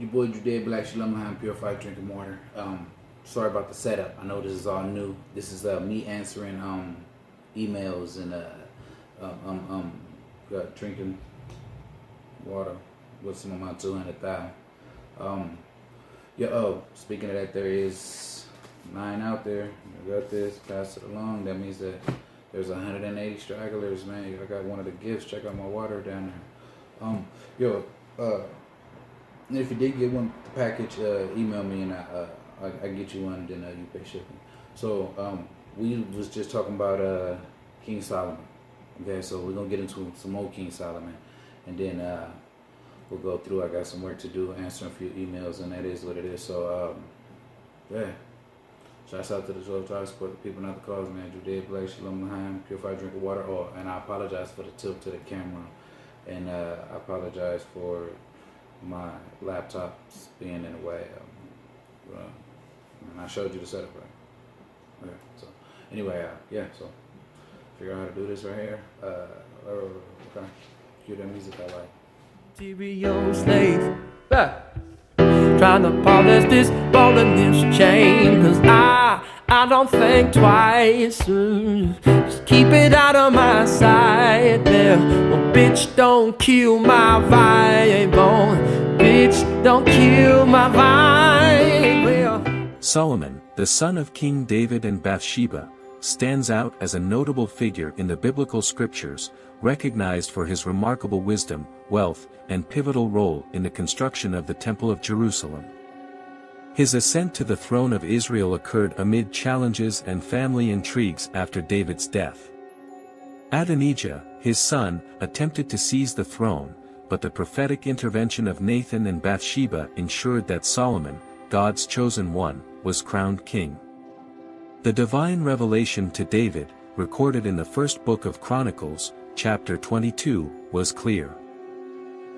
Your boy Jude Black, Shalom L'Chaim, purified drinking water. Sorry about the setup. I know this is all new. This is me answering emails and drinking water with some of my 200,000. Speaking of that, there is 9 out there. I got this, pass it along. That means that there's 180 stragglers, man. I got one of the gifts. Check out my water down there. If you did get one, the package, email me and I get you one, then you pay shipping. So we was just talking about King Solomon. Okay, so we're gonna get into some more King Solomon, and then we'll go through. I got some work to do, answering a few emails, and that is what it is. So shouts out to the 12 tribes, support the people, not the cause, man. Jude Black, Shalom L'Chaim, purified drink of water. And I apologize for the tilt to the camera, and I apologize for my laptop being in the way. And I showed you the setup, right? Okay, so anyway, so figure out how to do this right here. Okay, cue that music I like. Material slave, trying to polish this ball and this chain, cause I don't think twice. Just keep it out of my sight there. Well, bitch, don't kill my vibe. Oh, bitch, don't kill my vibe. Well, Solomon, the son of King David and Bathsheba, stands out as a notable figure in the biblical scriptures, recognized for his remarkable wisdom, wealth, and pivotal role in the construction of the Temple of Jerusalem. His ascent to the throne of Israel occurred amid challenges and family intrigues after David's death. Adonijah, his son, attempted to seize the throne, but the prophetic intervention of Nathan and Bathsheba ensured that Solomon, God's chosen one, was crowned king. The divine revelation to David, recorded in the first book of Chronicles, chapter 22, was clear.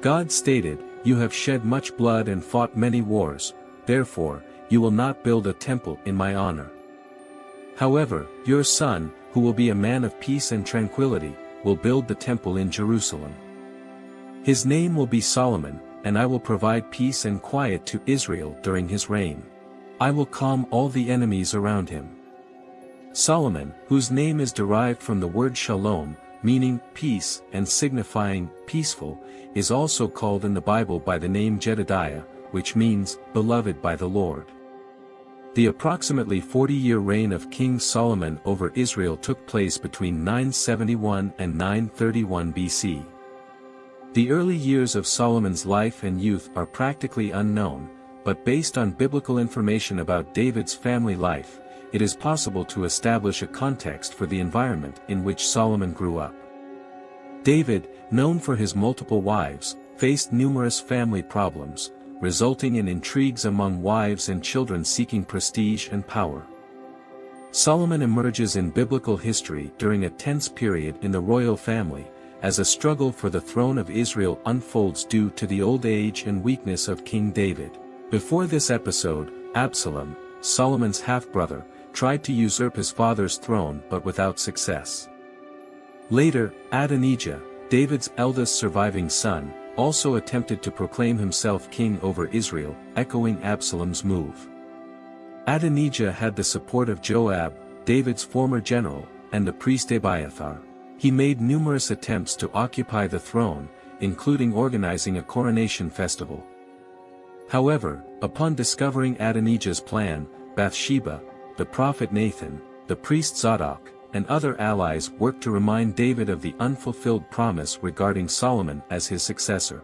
God stated, "You have shed much blood and fought many wars, therefore, you will not build a temple in my honor. However, your son, who will be a man of peace and tranquility, will build the temple in Jerusalem. His name will be Solomon, and I will provide peace and quiet to Israel during his reign. I will calm all the enemies around him." Solomon, whose name is derived from the word shalom, meaning peace and signifying peaceful, is also called in the Bible by the name Jedediah, which means beloved by the Lord. The approximately 40-year reign of King Solomon over Israel took place between 971 and 931 BC. The early years of Solomon's life and youth are practically unknown, but based on biblical information about David's family life, it is possible to establish a context for the environment in which Solomon grew up. David, known for his multiple wives, faced numerous family problems, resulting in intrigues among wives and children seeking prestige and power. Solomon emerges in biblical history during a tense period in the royal family, as a struggle for the throne of Israel unfolds due to the old age and weakness of King David. Before this episode, Absalom, Solomon's half-brother, tried to usurp his father's throne but without success. Later, Adonijah, David's eldest surviving son, also attempted to proclaim himself king over Israel, echoing Absalom's move. Adonijah had the support of Joab, David's former general, and the priest Abiathar. He made numerous attempts to occupy the throne, including organizing a coronation festival. However, upon discovering Adonijah's plan, Bathsheba, the prophet Nathan, the priest Zadok, and other allies worked to remind David of the unfulfilled promise regarding Solomon as his successor.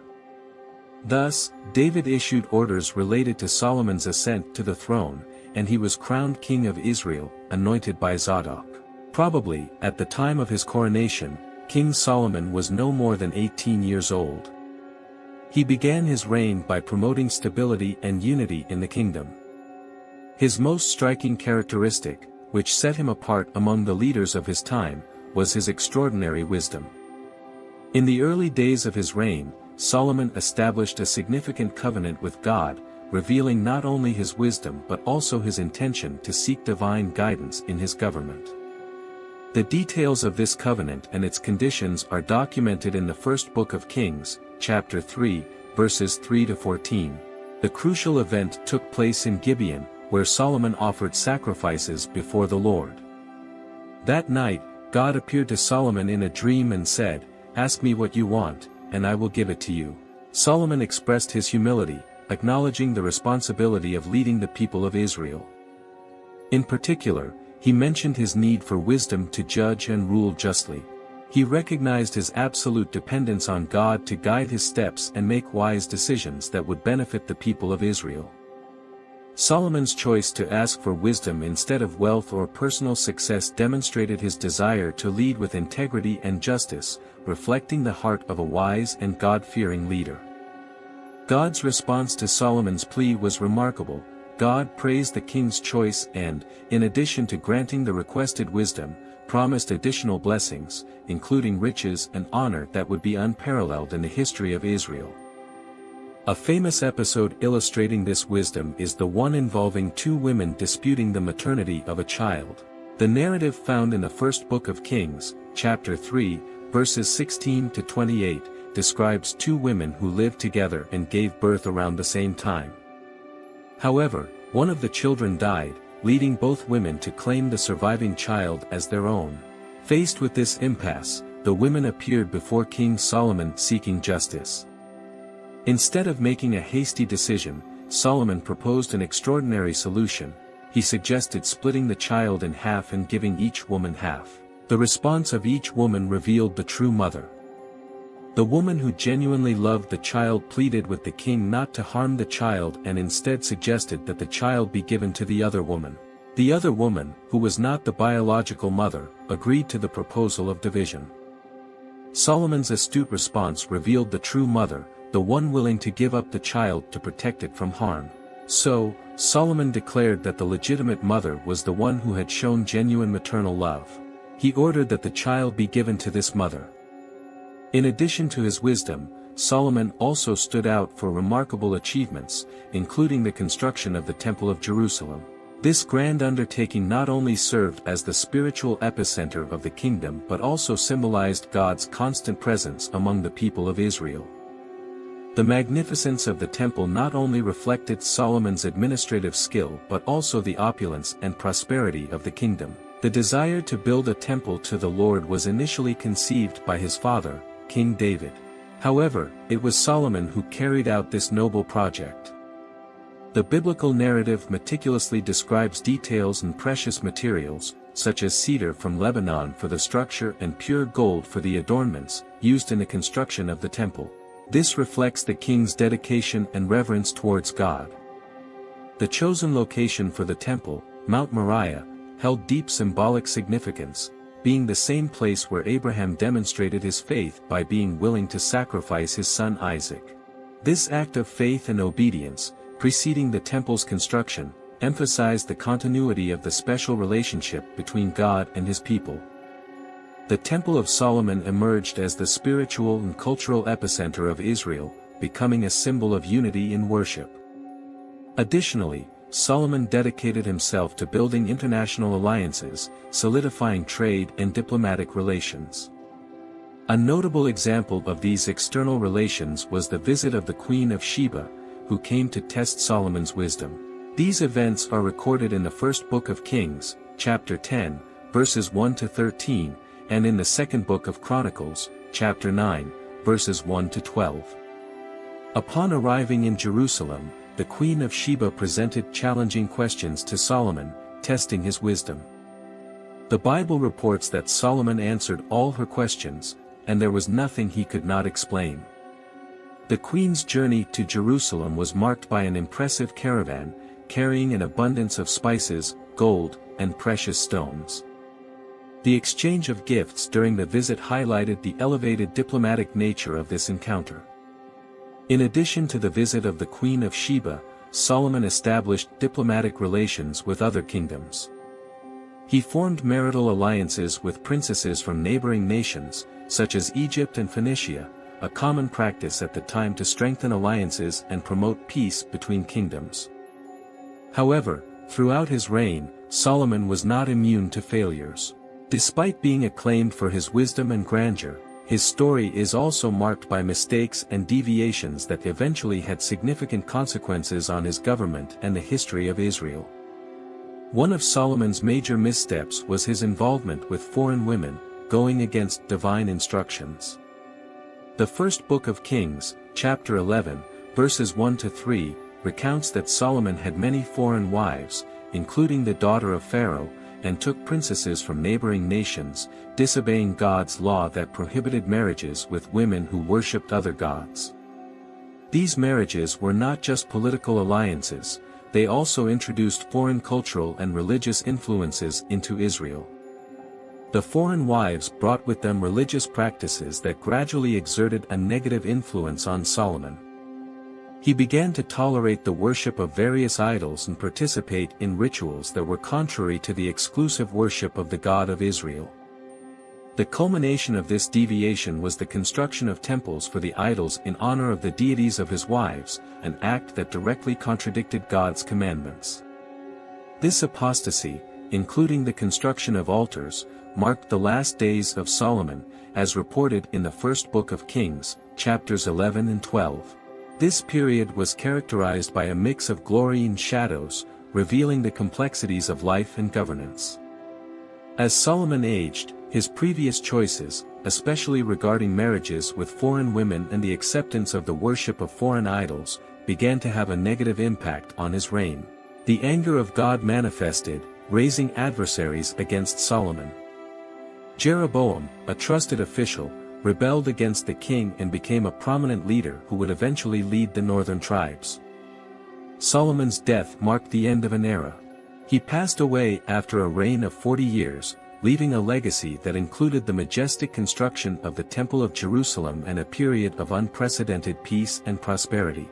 Thus, David issued orders related to Solomon's ascent to the throne, and he was crowned king of Israel, anointed by Zadok. Probably, at the time of his coronation, King Solomon was no more than 18 years old. He began his reign by promoting stability and unity in the kingdom. His most striking characteristic, which set him apart among the leaders of his time, was his extraordinary wisdom. In the early days of his reign, Solomon established a significant covenant with God, revealing not only his wisdom but also his intention to seek divine guidance in his government. The details of this covenant and its conditions are documented in the first book of Kings, chapter 3, verses 3 to 14. The crucial event took place in Gibeon, where Solomon offered sacrifices before the Lord. That night, God appeared to Solomon in a dream and said, "Ask me what you want, and I will give it to you." Solomon expressed his humility, acknowledging the responsibility of leading the people of Israel. In particular, he mentioned his need for wisdom to judge and rule justly. He recognized his absolute dependence on God to guide his steps and make wise decisions that would benefit the people of Israel. Solomon's choice to ask for wisdom instead of wealth or personal success demonstrated his desire to lead with integrity and justice, reflecting the heart of a wise and God-fearing leader. God's response to Solomon's plea was remarkable. God praised the king's choice and, in addition to granting the requested wisdom, promised additional blessings, including riches and honor that would be unparalleled in the history of Israel. A famous episode illustrating this wisdom is the one involving two women disputing the maternity of a child. The narrative found in the first book of Kings, chapter 3, verses 16 to 28, describes two women who lived together and gave birth around the same time. However, one of the children died, leading both women to claim the surviving child as their own. Faced with this impasse, the women appeared before King Solomon seeking justice. Instead of making a hasty decision, Solomon proposed an extraordinary solution. He suggested splitting the child in half and giving each woman half. The response of each woman revealed the true mother. The woman who genuinely loved the child pleaded with the king not to harm the child and instead suggested that the child be given to the other woman. The other woman, who was not the biological mother, agreed to the proposal of division. Solomon's astute response revealed the true mother, the one willing to give up the child to protect it from harm. So, Solomon declared that the legitimate mother was the one who had shown genuine maternal love. He ordered that the child be given to this mother. In addition to his wisdom, Solomon also stood out for remarkable achievements, including the construction of the Temple of Jerusalem. This grand undertaking not only served as the spiritual epicenter of the kingdom but also symbolized God's constant presence among the people of Israel. The magnificence of the temple not only reflected Solomon's administrative skill but also the opulence and prosperity of the kingdom. The desire to build a temple to the Lord was initially conceived by his father, King David. However, it was Solomon who carried out this noble project. The biblical narrative meticulously describes details and precious materials, such as cedar from Lebanon for the structure and pure gold for the adornments, used in the construction of the temple. This reflects the king's dedication and reverence towards God. The chosen location for the temple, Mount Moriah, held deep symbolic significance, being the same place where Abraham demonstrated his faith by being willing to sacrifice his son Isaac. This act of faith and obedience, preceding the temple's construction, emphasized the continuity of the special relationship between God and his people. The Temple of Solomon emerged as the spiritual and cultural epicenter of Israel, becoming a symbol of unity in worship. Additionally, Solomon dedicated himself to building international alliances, solidifying trade and diplomatic relations. A notable example of these external relations was the visit of the Queen of Sheba, who came to test Solomon's wisdom. These events are recorded in the first book of Kings, chapter 10, verses 1 to 13, and in the second book of Chronicles, chapter 9, verses 1 to 12. Upon arriving in Jerusalem, the Queen of Sheba presented challenging questions to Solomon, testing his wisdom. The Bible reports that Solomon answered all her questions, and there was nothing he could not explain. The queen's journey to Jerusalem was marked by an impressive caravan, carrying an abundance of spices, gold, and precious stones. The exchange of gifts during the visit highlighted the elevated diplomatic nature of this encounter. In addition to the visit of the Queen of Sheba, Solomon established diplomatic relations with other kingdoms. He formed marital alliances with princesses from neighboring nations, such as Egypt and Phoenicia, a common practice at the time to strengthen alliances and promote peace between kingdoms. However, throughout his reign, Solomon was not immune to failures. Despite being acclaimed for his wisdom and grandeur, his story is also marked by mistakes and deviations that eventually had significant consequences on his government and the history of Israel. One of Solomon's major missteps was his involvement with foreign women, going against divine instructions. The first book of Kings, chapter 11, verses 1-3, recounts that Solomon had many foreign wives, including the daughter of Pharaoh, and took princesses from neighboring nations, disobeying God's law that prohibited marriages with women who worshipped other gods. These marriages were not just political alliances, they also introduced foreign cultural and religious influences into Israel. The foreign wives brought with them religious practices that gradually exerted a negative influence on Solomon. He began to tolerate the worship of various idols and participate in rituals that were contrary to the exclusive worship of the God of Israel. The culmination of this deviation was the construction of temples for the idols in honor of the deities of his wives, an act that directly contradicted God's commandments. This apostasy, including the construction of altars, marked the last days of Solomon, as reported in the first book of Kings, chapters 11 and 12. This period was characterized by a mix of glory and shadows, revealing the complexities of life and governance. As Solomon aged, his previous choices, especially regarding marriages with foreign women and the acceptance of the worship of foreign idols, began to have a negative impact on his reign. The anger of God manifested, raising adversaries against Solomon. Jeroboam, a trusted official, rebelled against the king and became a prominent leader who would eventually lead the northern tribes. Solomon's death marked the end of an era. He passed away after a reign of 40 years, leaving a legacy that included the majestic construction of the Temple of Jerusalem and a period of unprecedented peace and prosperity.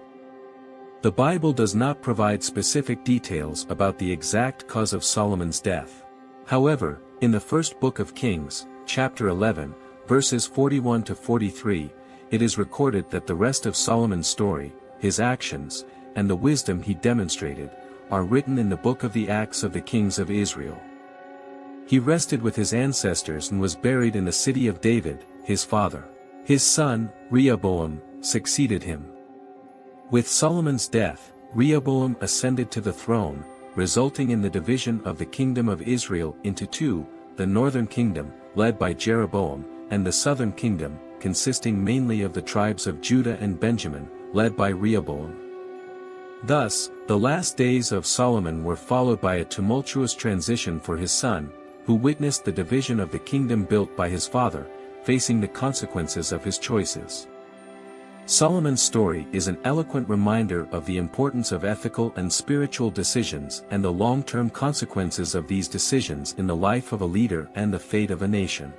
The Bible does not provide specific details about the exact cause of Solomon's death. However, in the first book of Kings, chapter 11, verses 41-43, it is recorded that the rest of Solomon's story, his actions, and the wisdom he demonstrated, are written in the book of the Acts of the Kings of Israel. He rested with his ancestors and was buried in the city of David, his father. His son, Rehoboam, succeeded him. With Solomon's death, Rehoboam ascended to the throne, resulting in the division of the kingdom of Israel into two, the northern kingdom, led by Jeroboam, and the southern kingdom, consisting mainly of the tribes of Judah and Benjamin, led by Rehoboam. Thus, the last days of Solomon were followed by a tumultuous transition for his son, who witnessed the division of the kingdom built by his father, facing the consequences of his choices. Solomon's story is an eloquent reminder of the importance of ethical and spiritual decisions and the long-term consequences of these decisions in the life of a leader and the fate of a nation.